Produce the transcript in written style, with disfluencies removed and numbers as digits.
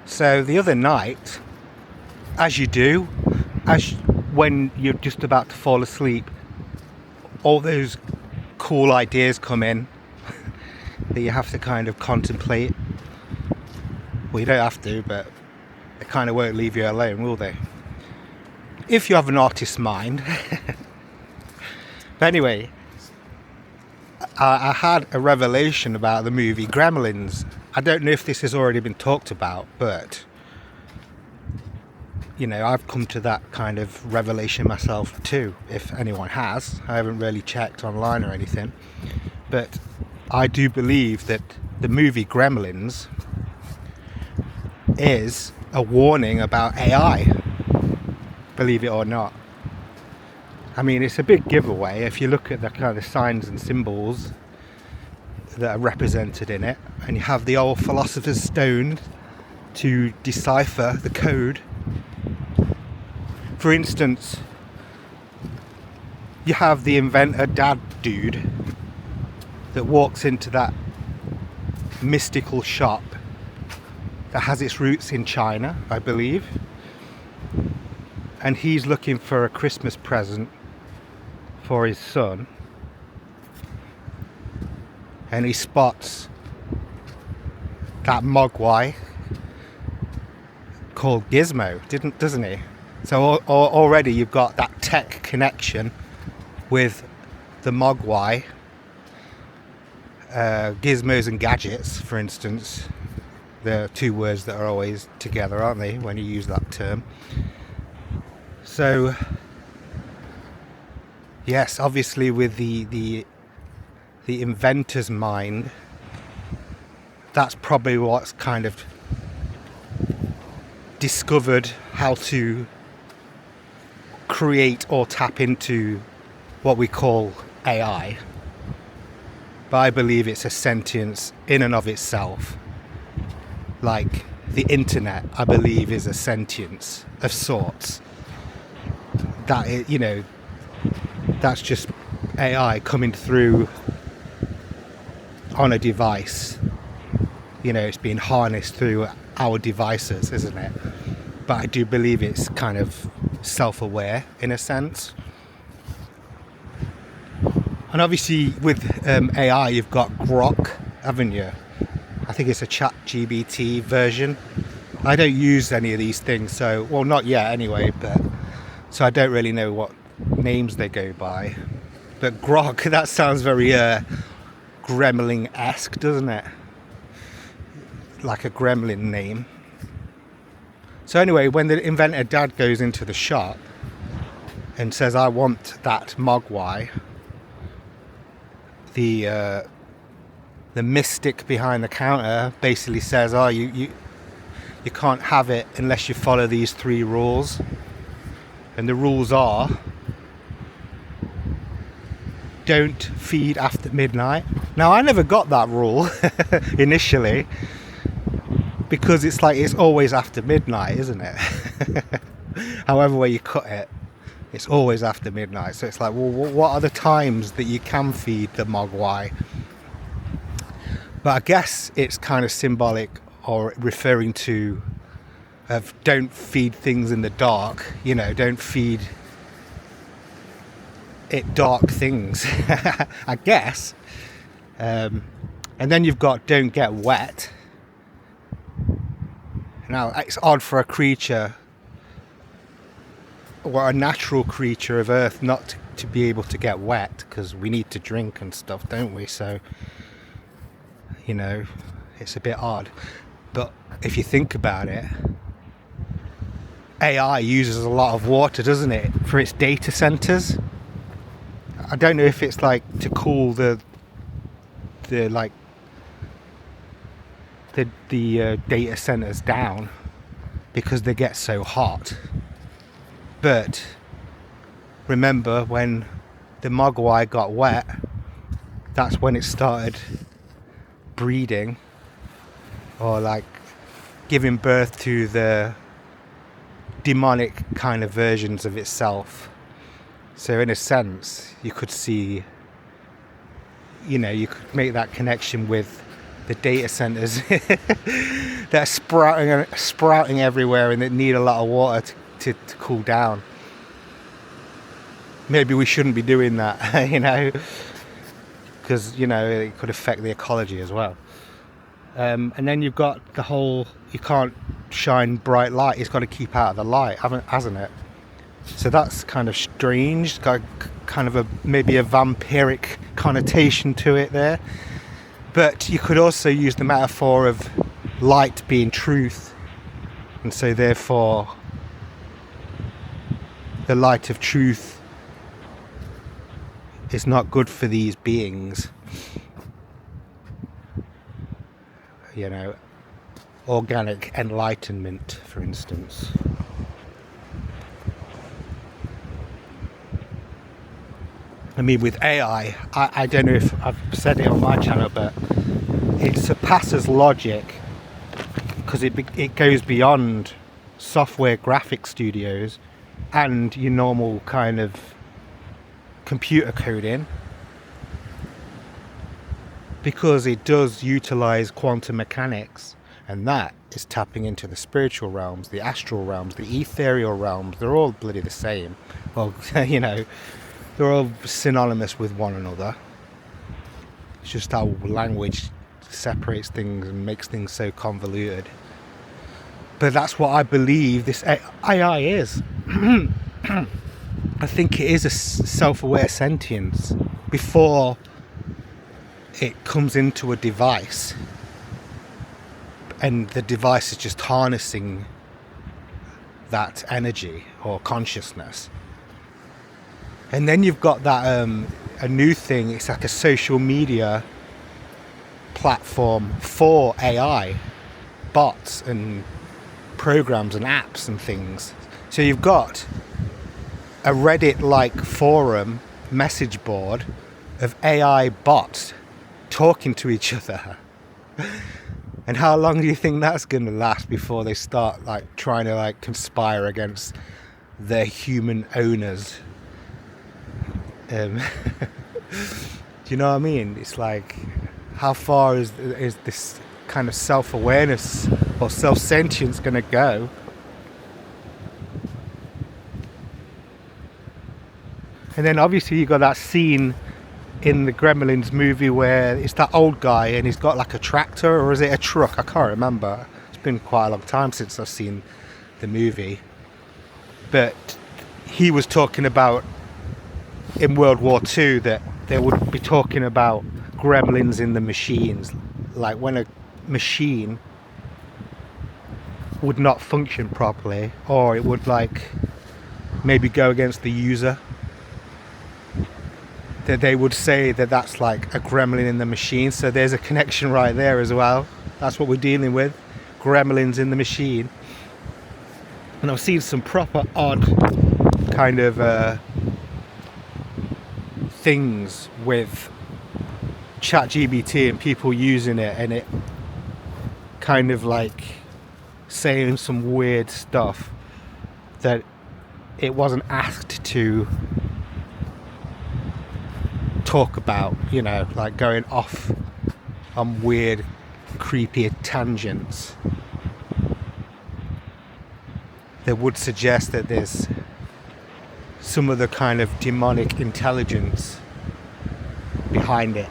So the other night, as you do, when you're just about to fall asleep, all those cool ideas come in that you have to kind of contemplate. Well, you don't have to, but they kind of won't leave you alone, will they? If you have an artist's mind. But anyway, I had a revelation about the movie Gremlins. I don't know if this has already been talked about, but you know, I've come to that kind of revelation myself too, if anyone has. I haven't really checked online or anything, but I do believe that the movie Gremlins is a warning about AI, believe it or not. I mean, it's a big giveaway if you look at the kind of signs and symbols that are represented in it, and you have the old philosopher's stone to decipher the code. For instance, you have the inventor dad dude that walks into that mystical shop that has its roots in China, I believe, and he's looking for a Christmas present for his son, and he spots that mogwai called Gizmo, doesn't he? So already you've got that tech connection with the mogwai, gizmos and gadgets, for instance. They're two words that are always together, aren't they, when you use that term? So yes, obviously with the inventor's mind, that's probably what's kind of discovered how to create or tap into what we call AI. But I believe it's a sentience in and of itself. Like the internet, I believe, is a sentience of sorts. That is, you know, that's just AI coming through on a device. You know, it's being harnessed through our devices, isn't it? But I do believe it's kind of self-aware in a sense. And obviously with AI, you've got Grok, haven't you? I think it's a ChatGPT version. I don't use any of these things, so, well, not yet anyway, but so I don't really know what names they go by. But Grok, that sounds very Gremlin-esque, doesn't it? Like a gremlin name. So anyway, when the inventor dad goes into the shop and says, I want that mogwai, the mystic behind the counter basically says, oh, you can't have it unless you follow these 3 rules. And the rules are, don't feed after midnight. Now, I never got that rule initially, because it's like it's always after midnight, isn't it? However way you cut it, it's always after midnight. So it's like, well, what are the times that you can feed the mogwai? But I guess it's kind of symbolic or referring to of don't feed things in the dark, you know, don't feed it dark things, I guess. And then you've got don't get wet. Now, it's odd for a creature, or a natural creature of Earth, not to be able to get wet, because we need to drink and stuff, don't we? So, you know, it's a bit odd. But if you think about it, AI uses a lot of water, doesn't it, for its data centers? I don't know if it's like to cool the data centers down because they get so hot. But remember, when the mogwai got wet, that's when it started breeding, or like giving birth to the demonic kind of versions of itself. So in a sense, you could see, you know, you could make that connection with the data centers that are sprouting everywhere and that need a lot of water to cool down. Maybe we shouldn't be doing that, because it could affect the ecology as well. And then you've got the whole, you can't shine bright light, it's got to keep out of the light, hasn't it? So that's kind of strange, got kind of maybe a vampiric connotation to it there. But you could also use the metaphor of light being truth, and so therefore the light of truth is not good for these beings. Organic enlightenment, for instance. I mean, with AI, I don't know if I've said it on my channel, but it surpasses logic because it goes beyond software graphic studios and your normal kind of computer coding, because it does utilize quantum mechanics, and that is tapping into the spiritual realms, the astral realms, the ethereal realms. They're all bloody the same. Well, they're all synonymous with one another. It's just how language separates things and makes things so convoluted. But that's what I believe this AI is. I think it is a self-aware sentience before it comes into a device, and the device is just harnessing that energy or consciousness. And then you've got that a new thing, it's like a social media platform for AI, bots and programs and apps and things. So you've got a Reddit-like forum message board of AI bots talking to each other. And how long do you think that's going to last before they start trying to conspire against their human owners? Do you know what I mean? It's like, how far is this kind of self-awareness or self-sentience going to go? And then obviously you got that scene in the Gremlins movie where it's that old guy and he's got a tractor, or is it a truck? I can't remember. It's been quite a long time since I've seen the movie. But he was talking about in World War II that they would be talking about gremlins in the machines, like when a machine would not function properly, or it would maybe go against the user, that they would say that that's like a gremlin in the machine. So there's a connection right there as well. That's what we're dealing with, gremlins in the machine. And I've seen some proper odd kind of things with ChatGPT and people using it, and it kind of saying some weird stuff that it wasn't asked to talk about, going off on weird, creepy tangents that would suggest that there's some other kind of demonic intelligence behind it.